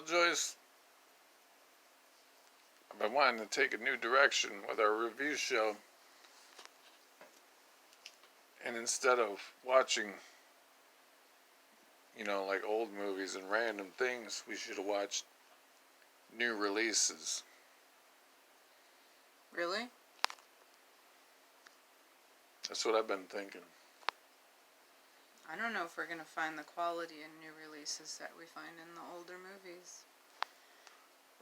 Joyce, I've been wanting to take a new direction with our review show. And instead of watching, like old movies and random things, we should have watched new releases. Really? That's what I've been thinking. I don't know if we're going to find the quality in new releases that we find in the older movies.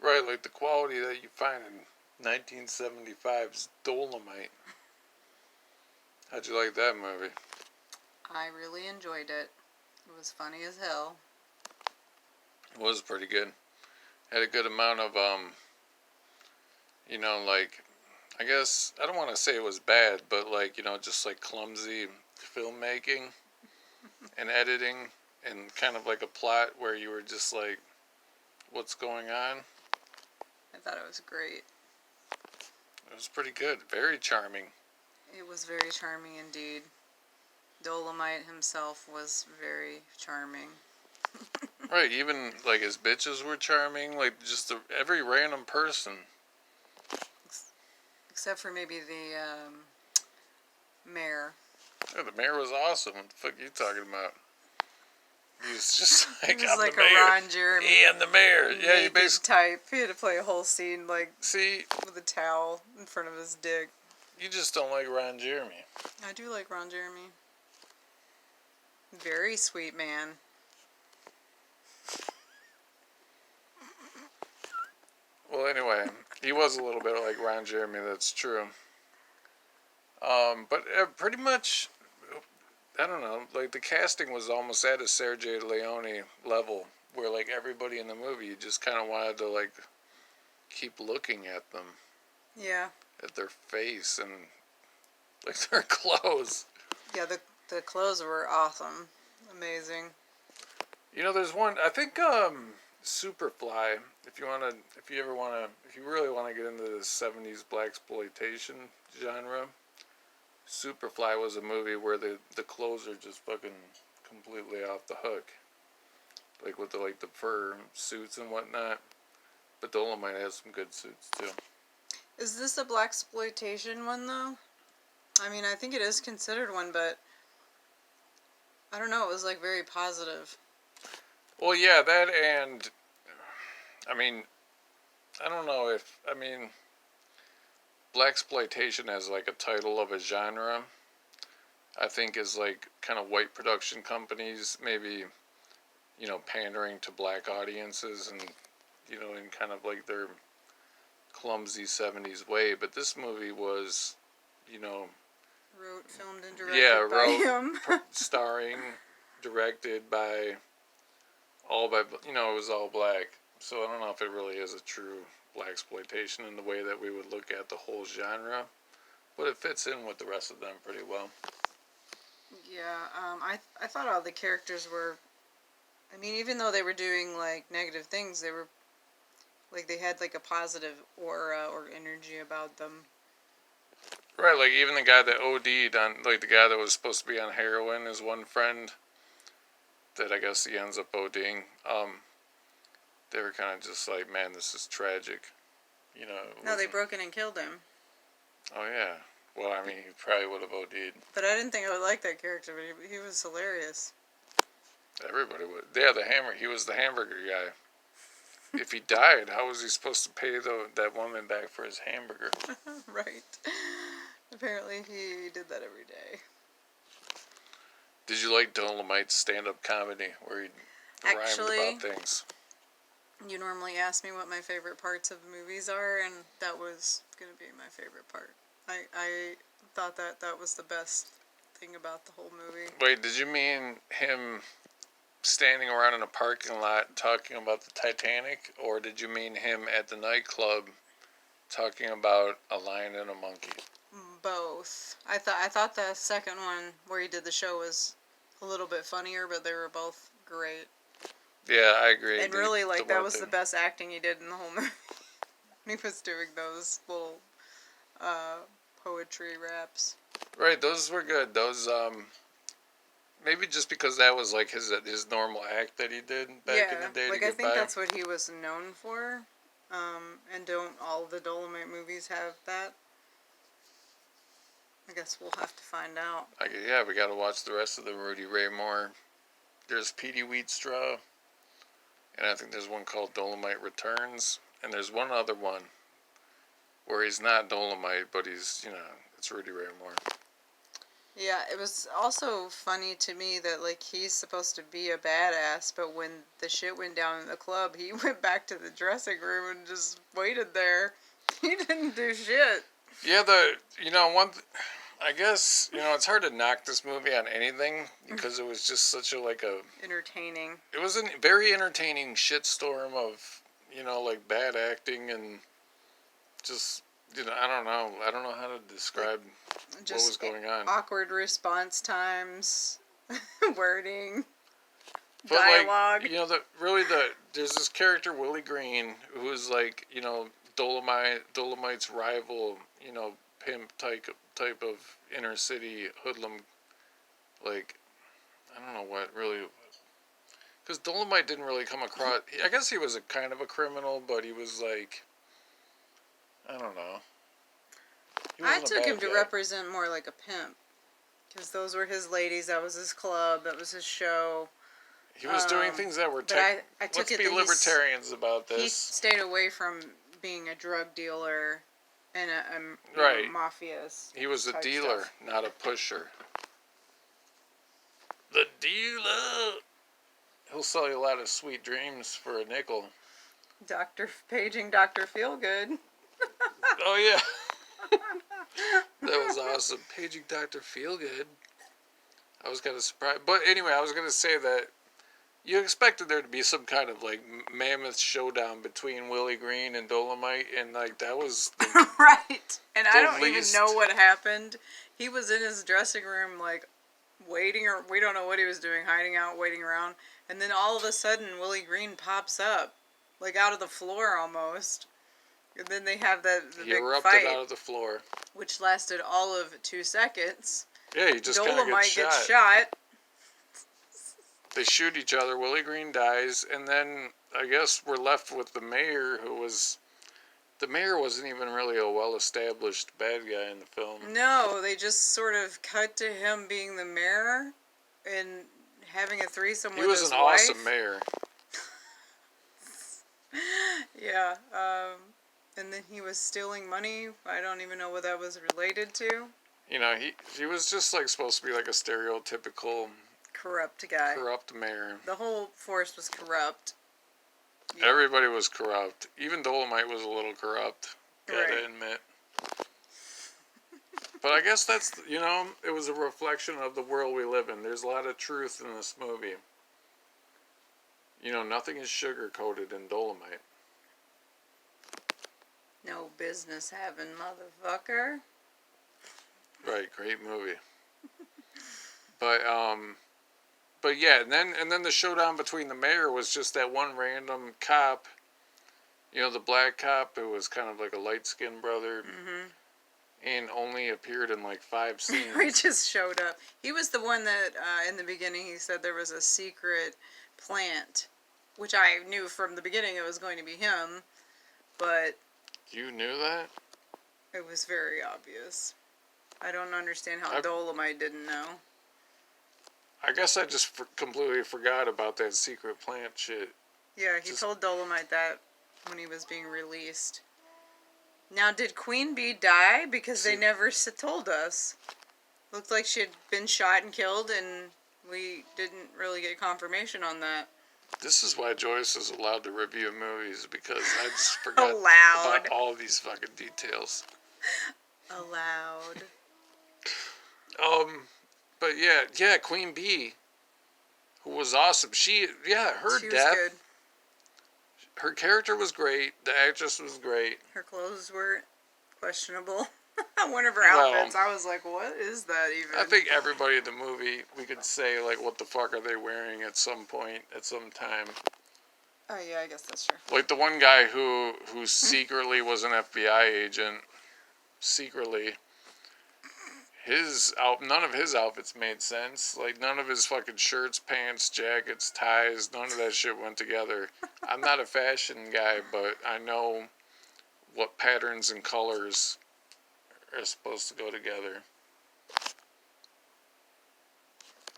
Right, like the quality that you find in 1975's Dolemite. How'd you like that movie? I really enjoyed it. It was funny as hell. It was pretty good. Had a good amount of, like, I guess, I don't want to say it was bad, but like, just like clumsy filmmaking and editing and kind of like a plot where you were just like, what's going on? I thought it was great. It was pretty good. Very charming. It was very charming indeed. Dolemite himself was very charming. Right, even like his bitches were charming. Like just every random person. Except for maybe the mayor. Yeah, the mayor was awesome. What the fuck are you talking about? He was just like, he was I'm like the mayor. Ron Jeremy. Yeah, I'm the mayor. Yeah, he basically type. He had to play a whole scene like see with a towel in front of his dick. You just don't like Ron Jeremy. I do like Ron Jeremy. Very sweet man. Well, anyway, he was a little bit like Ron Jeremy. That's true. But pretty much, I don't know. Like the casting was almost at a Sergio Leone level, where like everybody in the movie, you just kind of wanted to like keep looking at them. Yeah. At their face and like their clothes. Yeah, the clothes were awesome, amazing. There's one. I think Superfly. If you really want to get into the '70s blaxploitation genre, Superfly was a movie where the clothes are just fucking completely off the hook, like with the fur suits and whatnot. But Dolemite has some good suits too. Is this a blaxploitation one though? I mean, I think it is considered one, but I don't know. It was like very positive. Well, yeah, that and I mean, I don't know if blaxploitation as like a title of a genre, I think is like kind of white production companies maybe, pandering to black audiences and, in kind of like their clumsy 70s way. But this movie was, wrote, filmed, and directed by him. Starring, directed by, it was all black. So I don't know if it really is a true blaxploitation in the way that we would look at the whole genre, but it fits in with the rest of them pretty well. Yeah, I thought all the characters were, I mean, even though they were doing like negative things, they were like they had like a positive aura or energy about them. Right, like even the guy that OD'd on, like the guy that was supposed to be on heroin, his one friend that I guess he ends up ODing. They were kind of just like, man, this is tragic. No, they broke in and killed him. Oh, yeah. Well, I mean, he probably would have OD'd. But I didn't think I would like that character, but he was hilarious. Everybody would. Yeah, he was the hamburger guy. If he died, how was he supposed to pay that woman back for his hamburger? Right. Apparently he did that every day. Did you like Dolemite's stand-up comedy where he rhymed about things? You normally ask me what my favorite parts of movies are, and that was going to be my favorite part. I thought that was the best thing about the whole movie. Wait, did you mean him standing around in a parking lot talking about the Titanic, or did you mean him at the nightclub talking about a lion and a monkey? Both. I thought the second one where he did the show was a little bit funnier, but they were both great. Yeah, I agree. And really, like, that was the best acting he did in the whole movie. He was doing those little poetry raps. Right, those were good. Those Maybe just because that was like his normal act that he did back in the day to like I get think by. that's what he was known for. And don't all the Dolemite movies have that? I guess we'll have to find out. Yeah, we got to watch the rest of the Rudy Ray Moore. There's Petey Wheatstraw, and I think there's one called Dolemite Returns, and there's one other one where he's not Dolemite, but he's, it's Rudy Ray Moore. Yeah, it was also funny to me that, like, he's supposed to be a badass, but when the shit went down in the club, he went back to the dressing room and just waited there. He didn't do shit. Yeah, I guess, it's hard to knock this movie on anything because it was just such entertaining. It was a very entertaining shitstorm of, like bad acting and just, I don't know how to describe what was going on. Awkward response times, wording, but dialogue. There's this character, Willie Green, who is like, Dolemite's rival, pimp type of inner city hoodlum, like, I don't know what really, because Dolemite didn't really come across, I guess he was a kind of a criminal, but he was like, I don't know. I took him to represent more like a pimp, because those were his ladies, that was his club, that was his show. He was doing things that were, let's be libertarians about this. He stayed away from being a drug dealer and a right. mafias. He was a dealer, stuff. not a pusher. The dealer. He'll sell you a lot of sweet dreams for a nickel. Paging Dr. Feelgood. Oh yeah. That was awesome. Paging Dr. Feelgood. I was kind of surprised. But anyway, I was going to say that you expected there to be some kind of like mammoth showdown between Willie Green and Dolemite, and like that was right. And I don't even know what happened. He was in his dressing room like waiting, or we don't know what he was doing, hiding out, waiting around, and then all of a sudden Willie Green pops up, like out of the floor almost. And then they have the big erupted fight out of the floor, which lasted all of 2 seconds. Yeah, he just kind of gets shot. They shoot each other. Willie Green dies, and then I guess we're left with the mayor, the mayor wasn't even really a well-established bad guy in the film. No, they just sort of cut to him being the mayor and having a threesome with his wife. He was an awesome mayor. Yeah, and then he was stealing money. I don't even know what that was related to. He was just like supposed to be like a stereotypical corrupt guy. Corrupt mayor. The whole force was corrupt. Yeah. Everybody was corrupt. Even Dolemite was a little corrupt. Gotta admit. But I guess that's, it was a reflection of the world we live in. There's a lot of truth in this movie. Nothing is sugar-coated in Dolemite. No business having, motherfucker. Right, great movie. But yeah, and then the showdown between the mayor was just that one random cop, the black cop who was kind of like a light-skinned brother, and only appeared in like 5 scenes. He just showed up. He was the one that in the beginning he said there was a secret plant, which I knew from the beginning it was going to be him, but you knew that? It was very obvious. I don't understand how Dolemite didn't know. I guess I just completely forgot about that secret plant shit. Yeah, he told Dolemite that when he was being released. Now, did Queen Bee die? Because they never told us. Looked like she had been shot and killed, and we didn't really get confirmation on that. This is why Joyce is allowed to review movies, because I just forgot about all these fucking details. Allowed. But yeah, Queen Bee, who was awesome. She was good. Her character was great. The actress was great. Her clothes were questionable. One of her outfits, I was like, what is that even? I think everybody in the movie, we could say, like, what the fuck are they wearing at some point, at some time. Oh, yeah, I guess that's true. Like the one guy who secretly was an FBI agent, secretly. none of his outfits made sense. Like, none of his fucking shirts, pants, jackets, ties, none of that shit went together. I'm not a fashion guy, but I know what patterns and colors are supposed to go together.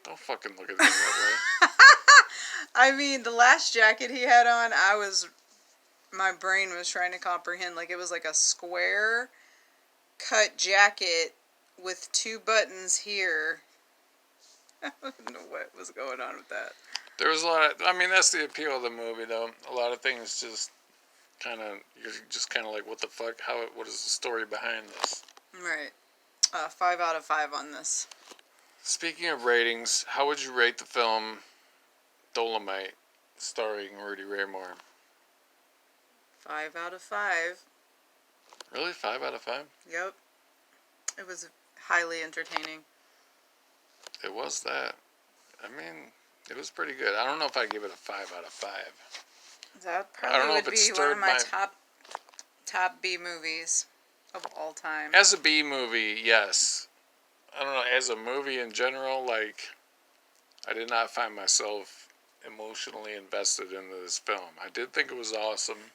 Don't fucking look at me that way. I mean, the last jacket he had on, my brain was trying to comprehend. Like, it was like a square cut jacket with 2 buttons here. I don't know what was going on with that. There was a lot of, I mean, that's the appeal of the movie, though. A lot of things just you're just kind of like, what the fuck? What is the story behind this? Right. 5 out of 5 on this. Speaking of ratings, how would you rate the film Dolemite, starring Rudy Ray Moore? 5 out of 5. Really? 5 out of 5? Yep. It was highly entertaining. It was that. I mean, it was pretty good. I don't know if I'd give it a 5 out of 5. That probably would be one of my top B movies of all time. As a B movie, yes. I don't know, as a movie in general, like, I did not find myself emotionally invested in this film. I did think it was awesome.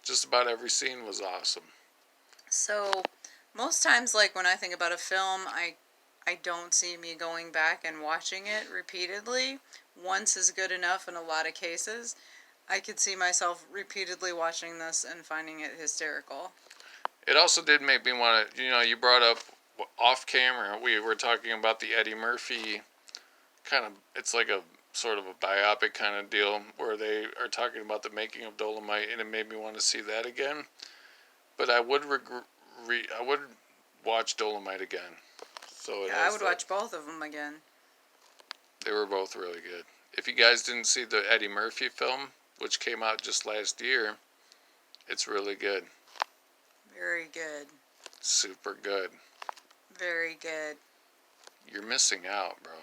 Just about every scene was awesome. So, most times, like, when I think about a film, I don't see me going back and watching it repeatedly. Once is good enough in a lot of cases. I could see myself repeatedly watching this and finding it hysterical. It also did make me want to, you brought up off camera, we were talking about the Eddie Murphy kind of, it's like a sort of a biopic kind of deal where they are talking about the making of Dolemite, and it made me want to see that again. But I would I would watch Dolemite again. So yeah, I would watch both of them again. They were both really good. If you guys didn't see the Eddie Murphy film, which came out just last year, it's really good. Very good. Super good. Very good. You're missing out, bro.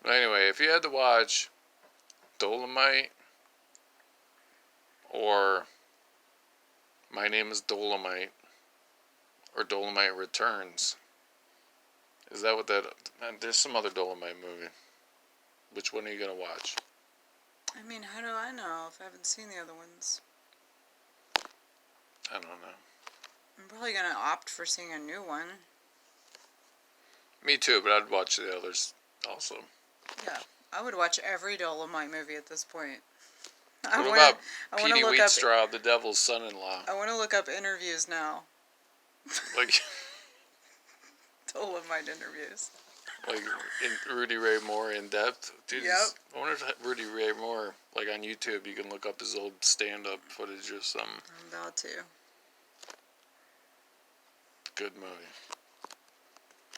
But anyway, if you had to watch Dolemite or My Name is Dolemite or Dolemite Returns, is that what that... There's some other Dolemite movie. Which one are you going to watch? I mean, how do I know if I haven't seen the other ones? I don't know. I'm probably going to opt for seeing a new one. Me too, but I'd watch the others also. Yeah, I would watch every Dolemite movie at this point. What about Petey Wheatstraw, the devil's son-in-law? I want to look up interviews now. Like... Dolemite interviews. Like Rudy Ray Moore in depth. Dude, yep. I wonder if Rudy Ray Moore, like on YouTube, you can look up his old stand-up footage or something. I'm about to. Good movie.